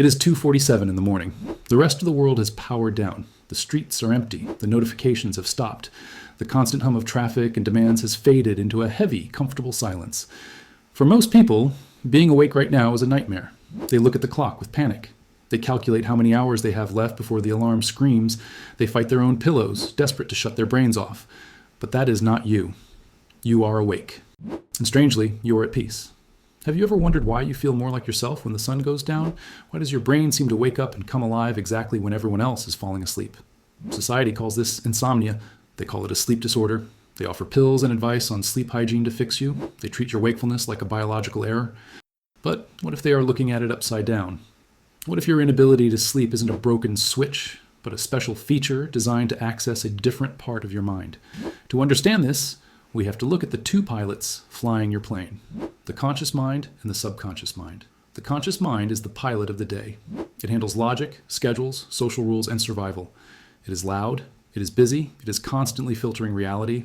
It is 2:47 in the morning. The rest of the world has powered down. The streets are empty. The notifications have stopped. The constant hum of traffic and demands has faded into a heavy, comfortable silence. For most people, being awake right now is a nightmare. They look at the clock with panic. They calculate how many hours they have left before the alarm screams. They fight their own pillows, desperate to shut their brains off. But that is not you. You are awake. And strangely, you are at peace. Have you ever wondered why you feel more like yourself when the sun goes down? Why does your brain seem to wake up and come alive exactly when everyone else is falling asleep? Society calls this insomnia. They call it a sleep disorder. They offer pills and advice on sleep hygiene to fix you. They treat your wakefulness like a biological error. But what if they are looking at it upside down? What if your inability to sleep isn't a broken switch, but a special feature designed to access a different part of your mind? To understand this, we have to look at the two pilots flying your plane, the conscious mind and the subconscious mind. The conscious mind is the pilot of the day. It handles logic, schedules, social rules, and survival. It is loud, it is busy, it is constantly filtering reality.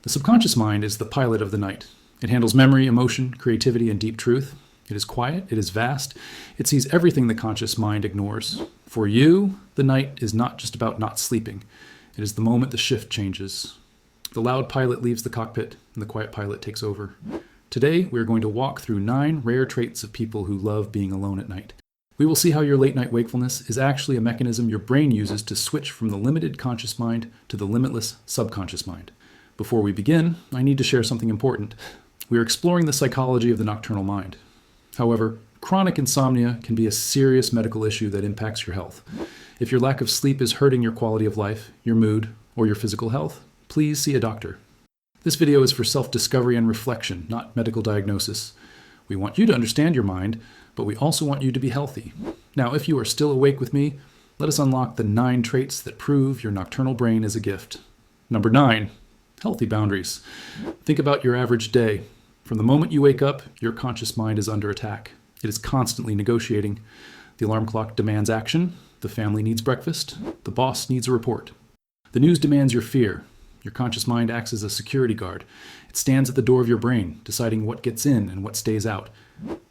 The subconscious mind is the pilot of the night. It handles memory, emotion, creativity, and deep truth. It is quiet, it is vast, it sees everything the conscious mind ignores. For you, the night is not just about not sleeping. It is the moment the shift changes. The loud pilot leaves the cockpit, and the quiet pilot takes over. Today, we are going to walk through 9 rare traits of people who love being alone at night. We will see how your late-night wakefulness is actually a mechanism your brain uses to switch from the limited conscious mind to the limitless subconscious mind. Before we begin, I need to share something important. We are exploring the psychology of the nocturnal mind. However, chronic insomnia can be a serious medical issue that impacts your health. If your lack of sleep is hurting your quality of life, your mood, or your physical health, please see a doctor. This video is for self-discovery and reflection, not medical diagnosis. We want you to understand your mind, but we also want you to be healthy. Now, if you are still awake with me, let us unlock the 9 traits that prove your nocturnal brain is a gift. Number 9, healthy boundaries. Think about your average day. From the moment you wake up, your conscious mind is under attack. It is constantly negotiating. The alarm clock demands action. The family needs breakfast. The boss needs a report. The news demands your fear. Your conscious mind acts as a security guard. It stands at the door of your brain, deciding what gets in and what stays out.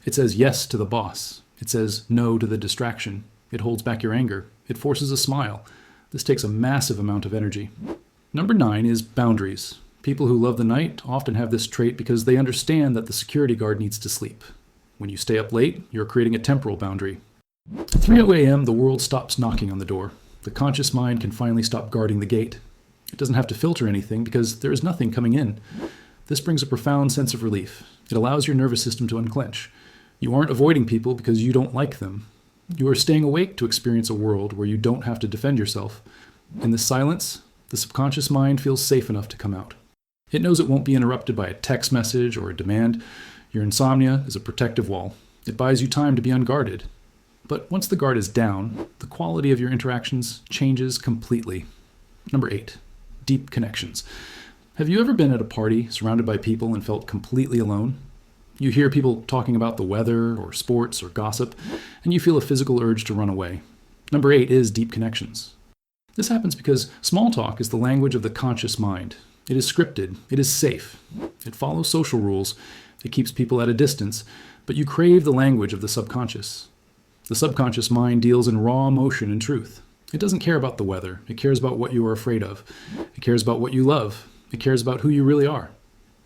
It says yes to the boss. It says no to the distraction. It holds back your anger. It forces a smile. This takes a massive amount of energy. Number 9 is boundaries. People who love the night often have this trait because they understand that the security guard needs to sleep. When you stay up late, you're creating a temporal boundary. At 3:00 a.m., the world stops knocking on the door. The conscious mind can finally stop guarding the gate. It doesn't have to filter anything because there is nothing coming in. This brings a profound sense of relief. It allows your nervous system to unclench. You aren't avoiding people because you don't like them. You are staying awake to experience a world where you don't have to defend yourself. In this silence, the subconscious mind feels safe enough to come out. It knows it won't be interrupted by a text message or a demand. Your insomnia is a protective wall. It buys you time to be unguarded. But once the guard is down, the quality of your interactions changes completely. Number 8. Deep connections. Have you ever been at a party surrounded by people and felt completely alone? You hear people talking about the weather or sports or gossip, and you feel a physical urge to run away. Number 8 is deep connections. This happens because small talk is the language of the conscious mind. It is scripted. It is safe. It follows social rules. It keeps people at a distance, but you crave the language of the subconscious. The subconscious mind deals in raw emotion and truth. It doesn't care about the weather. It cares about what you are afraid of. It cares about what you love. It cares about who you really are.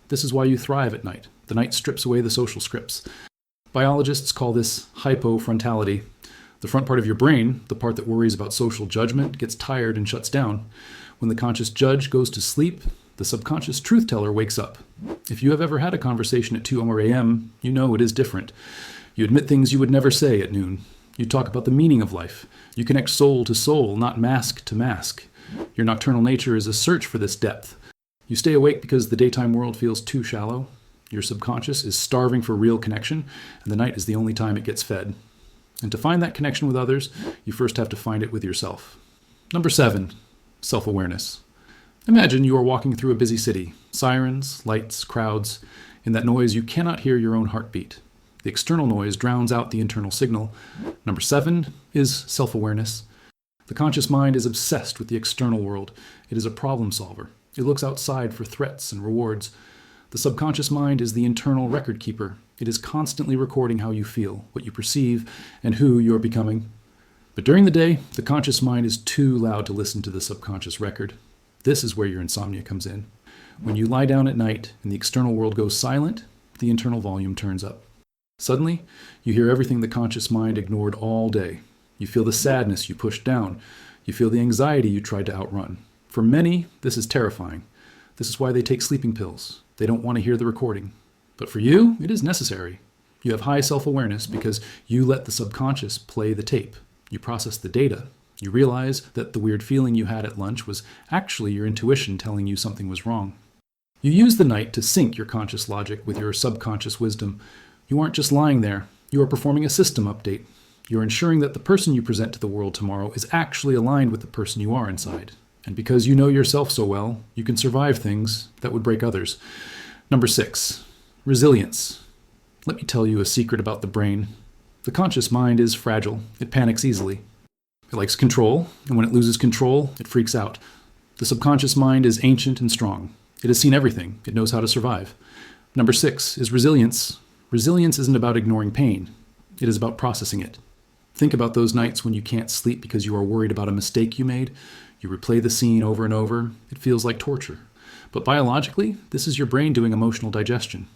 This is why you thrive at night. The night strips away the social scripts. Biologists call this hypofrontality. The front part of your brain, the part that worries about social judgment, gets tired and shuts down. When the conscious judge goes to sleep, the subconscious truth teller wakes up. If you have ever had a conversation at 2 a.m., you know it is different. You admit things you would never say at noon. You talk about the meaning of life. You connect soul to soul, not mask to mask. Your nocturnal nature is a search for this depth. You stay awake because the daytime world feels too shallow. Your subconscious is starving for real connection, and the night is the only time it gets fed. And to find that connection with others, you first have to find it with yourself. Number 7, self-awareness. Imagine you are walking through a busy city. Sirens, lights, crowds. In that noise, you cannot hear your own heartbeat. The external noise drowns out the internal signal. Number 7 is self-awareness. The conscious mind is obsessed with the external world. It is a problem solver. It looks outside for threats and rewards. The subconscious mind is the internal record keeper. It is constantly recording how you feel, what you perceive, and who you are becoming. But during the day, the conscious mind is too loud to listen to the subconscious record. This is where your insomnia comes in. When you lie down at night and the external world goes silent, the internal volume turns up. Suddenly, you hear everything the conscious mind ignored all day. You feel the sadness you pushed down. You feel the anxiety you tried to outrun. For many, this is terrifying. This is why they take sleeping pills. They don't want to hear the recording. But for you, it is necessary. You have high self-awareness because you let the subconscious play the tape. You process the data. You realize that the weird feeling you had at lunch was actually your intuition telling you something was wrong. You use the night to sync your conscious logic with your subconscious wisdom. You aren't just lying there. You are performing a system update. You're ensuring that the person you present to the world tomorrow is actually aligned with the person you are inside. And because you know yourself so well, you can survive things that would break others. Number 6, resilience. Let me tell you a secret about the brain. The conscious mind is fragile. It panics easily. It likes control, and when it loses control, it freaks out. The subconscious mind is ancient and strong. It has seen everything. It knows how to survive. Number 6 is resilience. Resilience isn't about ignoring pain. It is about processing it. Think about those nights when you can't sleep because you are worried about a mistake you made. You replay the scene over and over. It feels like torture. But biologically, this is your brain doing emotional digestion.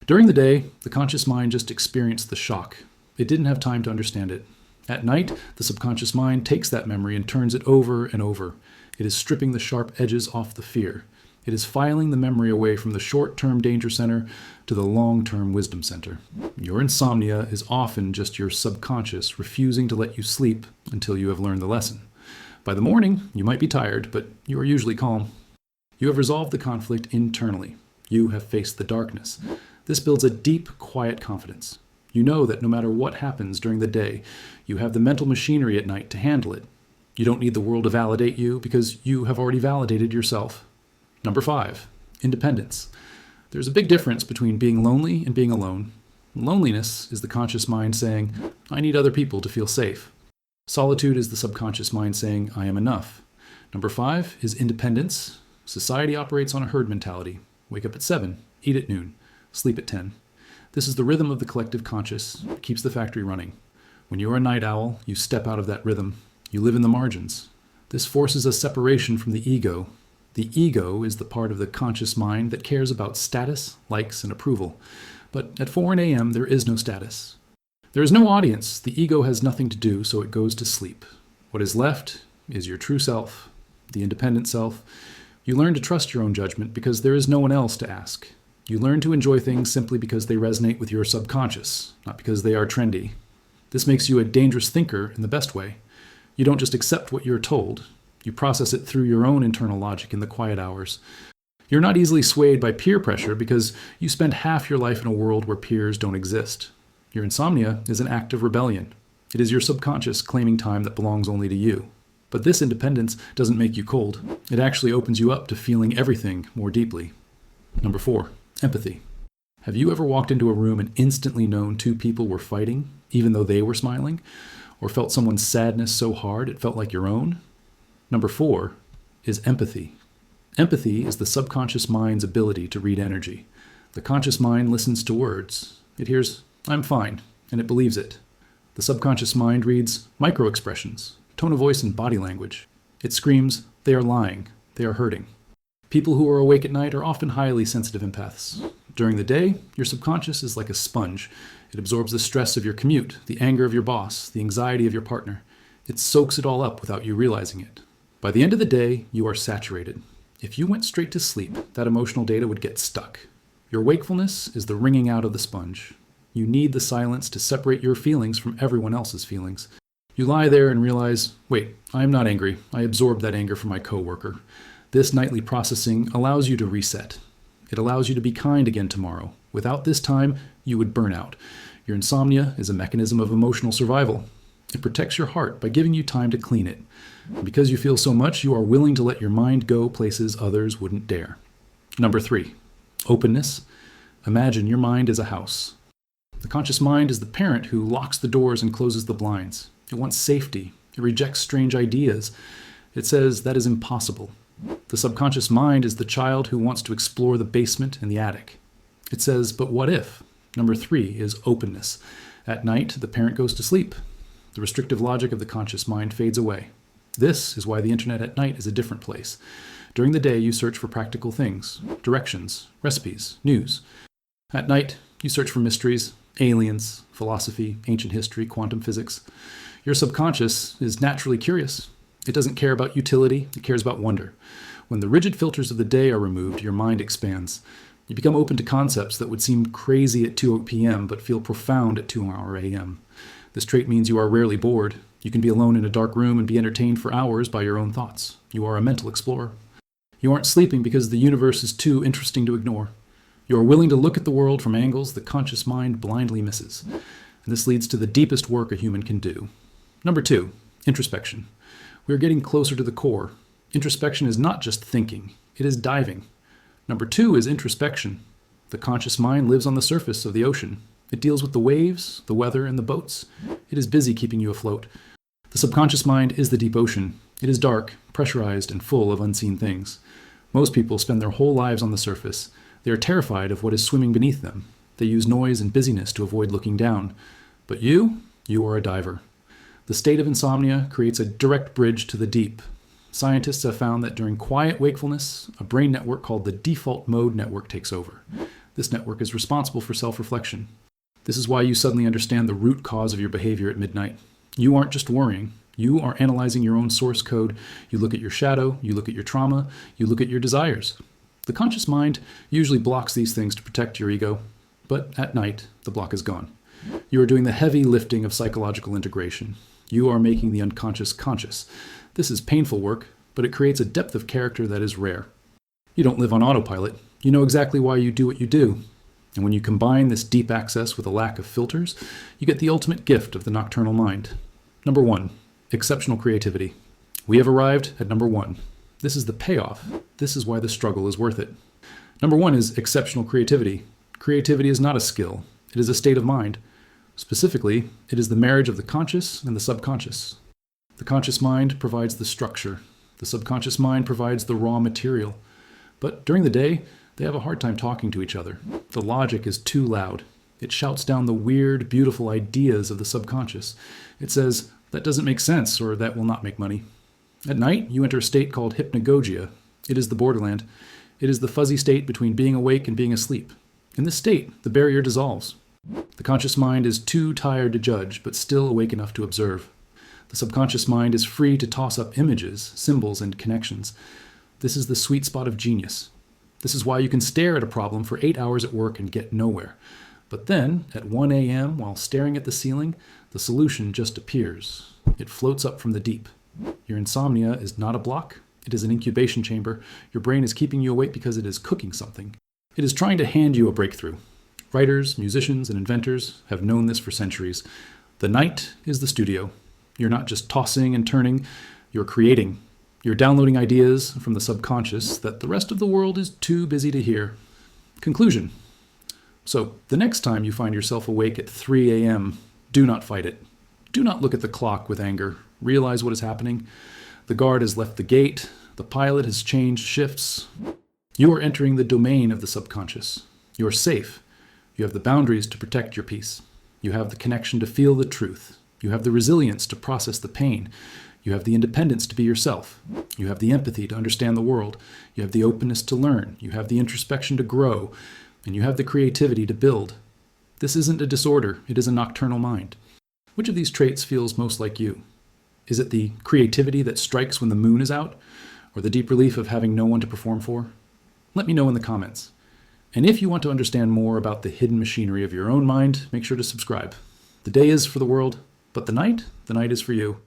During the day, the conscious mind just experienced the shock. It didn't have time to understand it. At night, the subconscious mind takes that memory and turns it over and over. It is stripping the sharp edges off the fear. It is filing the memory away from the short-term danger center to the long-term wisdom center. Your insomnia is often just your subconscious refusing to let you sleep until you have learned the lesson. By the morning, you might be tired, but you are usually calm. You have resolved the conflict internally. You have faced the darkness. This builds a deep, quiet confidence. You know that no matter what happens during the day, you have the mental machinery at night to handle it. You don't need the world to validate you because you have already validated yourself. Number 5, independence. There's a big difference between being lonely and being alone. Loneliness is the conscious mind saying, I need other people to feel safe. Solitude is the subconscious mind saying, I am enough. Number 5 is independence. Society operates on a herd mentality. Wake up at 7, eat at noon, sleep at 10. This is the rhythm of the collective conscious. It keeps the factory running. When you are a night owl, you step out of that rhythm. You live in the margins. This forces a separation from the ego. The ego is the part of the conscious mind that cares about status, likes, and approval. But at 4 a.m., there is no status. There is no audience. The ego has nothing to do, so it goes to sleep. What is left is your true self, the independent self. You learn to trust your own judgment because there is no one else to ask. You learn to enjoy things simply because they resonate with your subconscious, not because they are trendy. This makes you a dangerous thinker in the best way. You don't just accept what you're told. You process it through your own internal logic in the quiet hours. You're not easily swayed by peer pressure because you spend half your life in a world where peers don't exist. Your insomnia is an act of rebellion. It is your subconscious claiming time that belongs only to you. But this independence doesn't make you cold. It actually opens you up to feeling everything more deeply. Number 4, empathy. Have you ever walked into a room and instantly known 2 people were fighting, even though they were smiling? Or felt someone's sadness so hard it felt like your own? Number 4 is empathy. Empathy is the subconscious mind's ability to read energy. The conscious mind listens to words. It hears, I'm fine, and it believes it. The subconscious mind reads micro-expressions, tone of voice and body language. It screams, they are lying, they are hurting. People who are awake at night are often highly sensitive empaths. During the day, your subconscious is like a sponge. It absorbs the stress of your commute, the anger of your boss, the anxiety of your partner. It soaks it all up without you realizing it. By the end of the day, you are saturated. If you went straight to sleep, that emotional data would get stuck. Your wakefulness is the wringing out of the sponge. You need the silence to separate your feelings from everyone else's feelings. You lie there and realize, wait, I am not angry. I absorbed that anger from my coworker. This nightly processing allows you to reset. It allows you to be kind again tomorrow. Without this time, you would burn out. Your insomnia is a mechanism of emotional survival. It protects your heart by giving you time to clean it. And because you feel so much, you are willing to let your mind go places others wouldn't dare. Number 3, openness. Imagine your mind is a house. The conscious mind is the parent who locks the doors and closes the blinds. It wants safety. It rejects strange ideas. It says that is impossible. The subconscious mind is the child who wants to explore the basement and the attic. It says, but what if? Number 3 is openness. At night, the parent goes to sleep. The restrictive logic of the conscious mind fades away. This is why the internet at night is a different place. During the day, you search for practical things, directions, recipes, news. At night, you search for mysteries, aliens, philosophy, ancient history, quantum physics. Your subconscious is naturally curious. It doesn't care about utility, it cares about wonder. When the rigid filters of the day are removed, your mind expands. You become open to concepts that would seem crazy at 2 p.m. but feel profound at 2 a.m. This trait means you are rarely bored. You can be alone in a dark room and be entertained for hours by your own thoughts. You are a mental explorer. You aren't sleeping because the universe is too interesting to ignore. You are willing to look at the world from angles the conscious mind blindly misses. And this leads to the deepest work a human can do. Number 2, introspection. We are getting closer to the core. Introspection is not just thinking, it is diving. Number 2 is introspection. The conscious mind lives on the surface of the ocean. It deals with the waves, the weather, and the boats. It is busy keeping you afloat. The subconscious mind is the deep ocean. It is dark, pressurized, and full of unseen things. Most people spend their whole lives on the surface. They are terrified of what is swimming beneath them. They use noise and busyness to avoid looking down. But you are a diver. The state of insomnia creates a direct bridge to the deep. Scientists have found that during quiet wakefulness, a brain network called the default mode network takes over. This network is responsible for self-reflection. This is why you suddenly understand the root cause of your behavior at midnight. You aren't just worrying. You are analyzing your own source code. You look at your shadow, you look at your trauma, you look at your desires. The conscious mind usually blocks these things to protect your ego, but at night, the block is gone. You are doing the heavy lifting of psychological integration. You are making the unconscious conscious. This is painful work, but it creates a depth of character that is rare. You don't live on autopilot. You know exactly why you do what you do. And when you combine this deep access with a lack of filters, you get the ultimate gift of the nocturnal mind. Number 1, exceptional creativity. We have arrived at number 1. This is the payoff. This is why the struggle is worth it. Number 1 is exceptional creativity. Creativity is not a skill. It is a state of mind. Specifically, it is the marriage of the conscious and the subconscious. The conscious mind provides the structure. The subconscious mind provides the raw material. But during the day, they have a hard time talking to each other. The logic is too loud. It shouts down the weird, beautiful ideas of the subconscious. It says, that doesn't make sense, or that will not make money. At night, you enter a state called hypnagogia. It is the borderland. It is the fuzzy state between being awake and being asleep. In this state, the barrier dissolves. The conscious mind is too tired to judge, but still awake enough to observe. The subconscious mind is free to toss up images, symbols, and connections. This is the sweet spot of genius. This is why you can stare at a problem for 8 hours at work and get nowhere. But then, at 1 a.m., while staring at the ceiling, the solution just appears. It floats up from the deep. Your insomnia is not a block. It is an incubation chamber. Your brain is keeping you awake because it is cooking something. It is trying to hand you a breakthrough. Writers, musicians, and inventors have known this for centuries. The night is the studio. You're not just tossing and turning, you're creating. You're downloading ideas from the subconscious that the rest of the world is too busy to hear. Conclusion. So, the next time you find yourself awake at 3 a.m., do not fight it. Do not look at the clock with anger. Realize what is happening. The guard has left the gate. The pilot has changed shifts. You are entering the domain of the subconscious. You are safe. You have the boundaries to protect your peace. You have the connection to feel the truth. You have the resilience to process the pain. You have the independence to be yourself. You have the empathy to understand the world. You have the openness to learn. You have the introspection to grow. And you have the creativity to build. This isn't a disorder. It is a nocturnal mind. Which of these traits feels most like you? Is it the creativity that strikes when the moon is out? Or the deep relief of having no one to perform for? Let me know in the comments. And if you want to understand more about the hidden machinery of your own mind, make sure to subscribe. The day is for the world, but the night is for you.